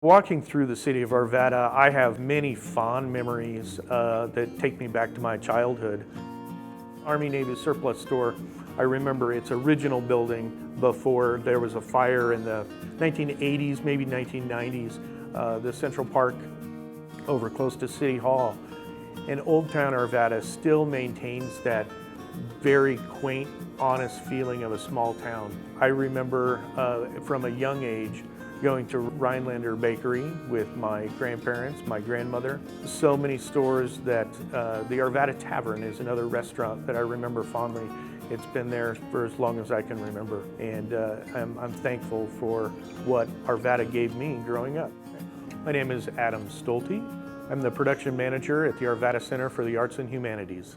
Walking through the city of Arvada, I have many fond memories that take me back to my childhood. Army Navy surplus store, I remember its original building before there was a fire in the 1980s, maybe 1990s, the Central Park over close to City Hall. And Old Town Arvada still maintains that very quaint, honest feeling of a small town. I remember from a young age going to Rhinelander Bakery with my grandparents, my grandmother. So many stores that the Arvada Tavern is another restaurant that I remember fondly. It's been there for as long as I can remember, and I'm thankful for what Arvada gave me growing up. My name is Adam Stolte. I'm the production manager at the Arvada Center for the Arts and Humanities.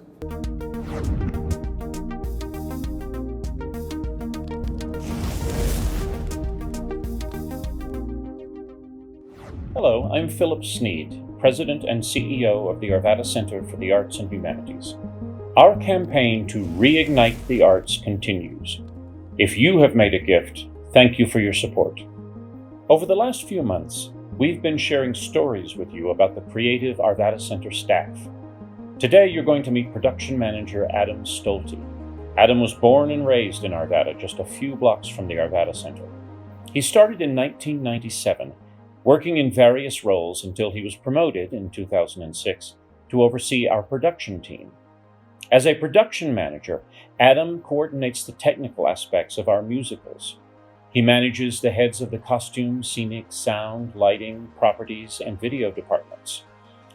Hello, I'm Philip Sneed, President and CEO of the Arvada Center for the Arts and Humanities. Our campaign to reignite the arts continues. If you have made a gift, thank you for your support. Over the last few months, we've been sharing stories with you about the creative Arvada Center staff. Today, you're going to meet Production Manager Adam Stolte. Adam was born and raised in Arvada, just a few blocks from the Arvada Center. He started in 1997, working in various roles until he was promoted in 2006 to oversee our production team. As a production manager, Adam coordinates the technical aspects of our musicals. He manages the heads of the costume, scenic, sound, lighting, properties, and video departments.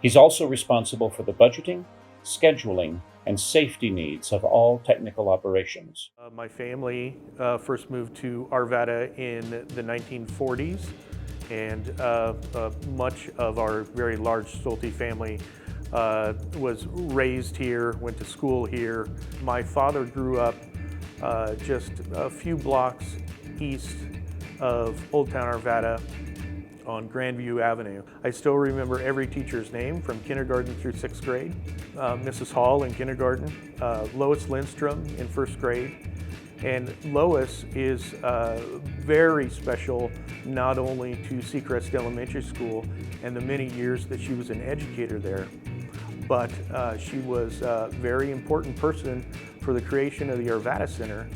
He's also responsible for the budgeting, scheduling, and safety needs of all technical operations. My family first moved to Arvada in the 1940s. And much of our very large Stolte family was raised here, went to school here. My father grew up just a few blocks east of Old Town Arvada on Grandview Avenue. I still remember every teacher's name from kindergarten through 6th grade. Mrs. Hall in kindergarten, Lois Lindstrom in 1st grade. And Lois is very special, not only to Seacrest Elementary School and the many years that she was an educator there, but she was a very important person for the creation of the Arvada Center.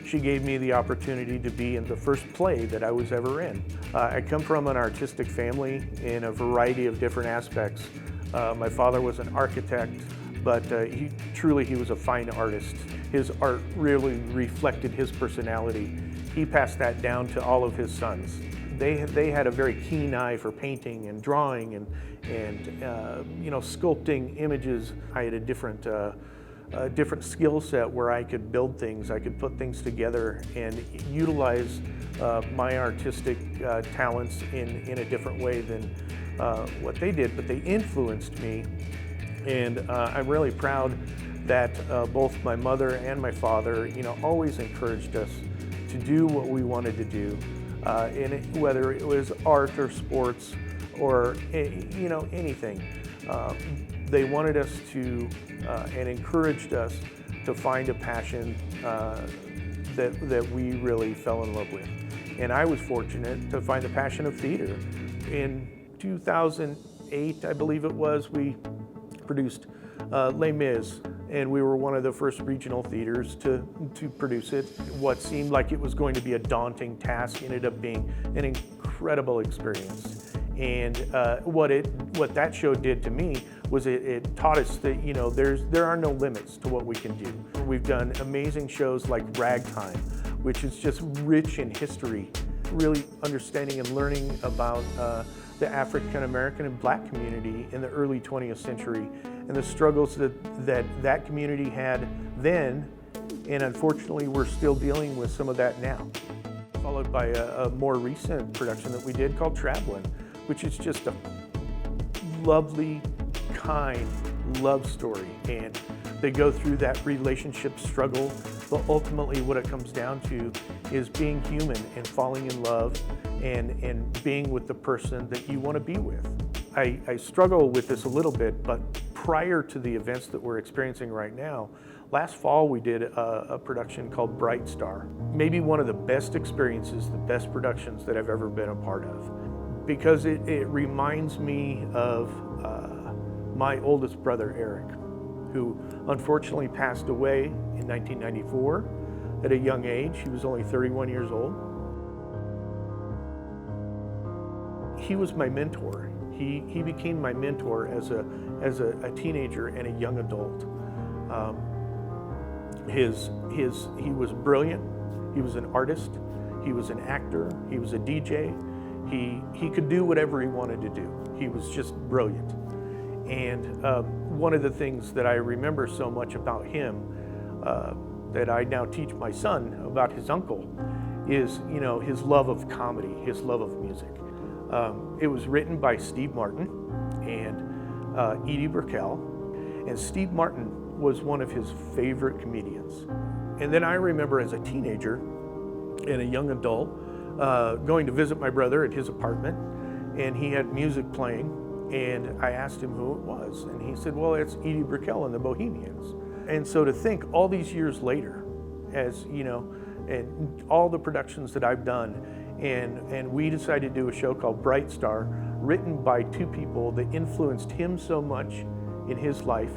She gave me the opportunity to be in the first play that I was ever in. I come from an artistic family in a variety of different aspects. My father was an architect, but he was a fine artist. His art really reflected his personality. He passed that down to all of his sons. They had a very keen eye for painting and drawing and sculpting images. I had a different skill set where I could build things, I could put things together and utilize my artistic talents in a different way than what they did, but they influenced me. And I'm really proud that both my mother and my father, always encouraged us to do what we wanted to do, whether it was art or sports or anything. They wanted us to and encouraged us to find a passion that we really fell in love with. And I was fortunate to find the passion of theater. In 2008, I believe it was, we produced Les Mis, and we were one of the first regional theaters to produce it. What seemed like it was going to be a daunting task ended up being an incredible experience. And what that show did to me was it taught us that there are no limits to what we can do. We've done amazing shows like Ragtime, which is just rich in history, really understanding and learning about the African American and Black community in the early 20th century and the struggles that community had then, and unfortunately we're still dealing with some of that now. Followed by a more recent production that we did called Travelin', which is just a lovely, kind love story, and they go through that relationship struggle, but ultimately what it comes down to is being human and falling in love and being with the person that you want to be with. I struggle with this a little bit, but prior to the events that we're experiencing right now, last fall we did a production called Bright Star. Maybe one of the best experiences, the best productions that I've ever been a part of. because it reminds me of my oldest brother, Eric, who unfortunately passed away in 1994 at a young age. He was only 31 years old. He was my mentor. He became my mentor as a teenager and a young adult. He was brilliant. He was an artist. He was an actor. He was a DJ. He could do whatever he wanted to do. He was just brilliant. And one of the things that I remember so much about him, that I now teach my son about his uncle, is his love of comedy, his love of music. It was written by Steve Martin and Edie Brickell, and Steve Martin was one of his favorite comedians. And then I remember as a teenager and a young adult going to visit my brother at his apartment, and he had music playing, and I asked him who it was, and he said, well, it's Edie Brickell and the Bohemians. And so to think all these years later, as and all the productions that I've done, and we decided to do a show called Bright Star, written by two people that influenced him so much in his life,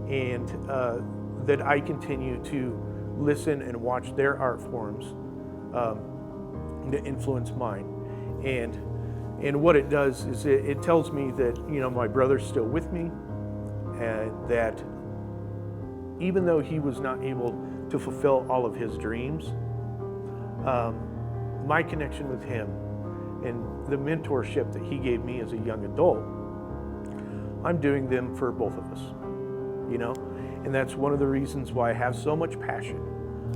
and that I continue to listen and watch their art forms that influence mine. And what it does is it tells me that my brother's still with me, and that even though he was not able to fulfill all of his dreams, my connection with him and the mentorship that he gave me as a young adult, I'm doing them for both of us, and that's one of the reasons why I have so much passion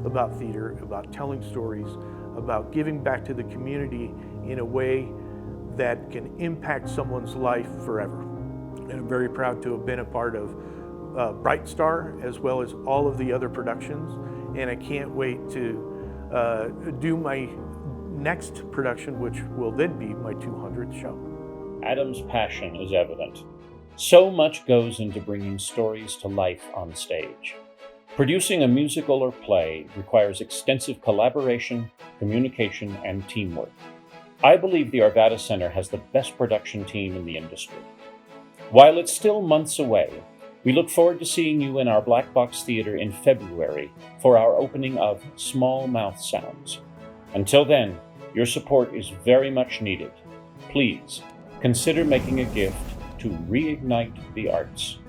about theater, about telling stories, about giving back to the community in a way that can impact someone's life forever. And I'm very proud to have been a part of Bright Star, as well as all of the other productions, and I can't wait to do my next production, which will then be my 200th show. Adam's passion is evident. So much goes into bringing stories to life on stage. Producing a musical or play requires extensive collaboration, communication, and teamwork. I believe the Arvada Center has the best production team in the industry. While it's still months away, we look forward to seeing you in our Black Box Theater in February for our opening of Small Mouth Sounds. Until then, your support is very much needed. Please consider making a gift to Reignite the Arts.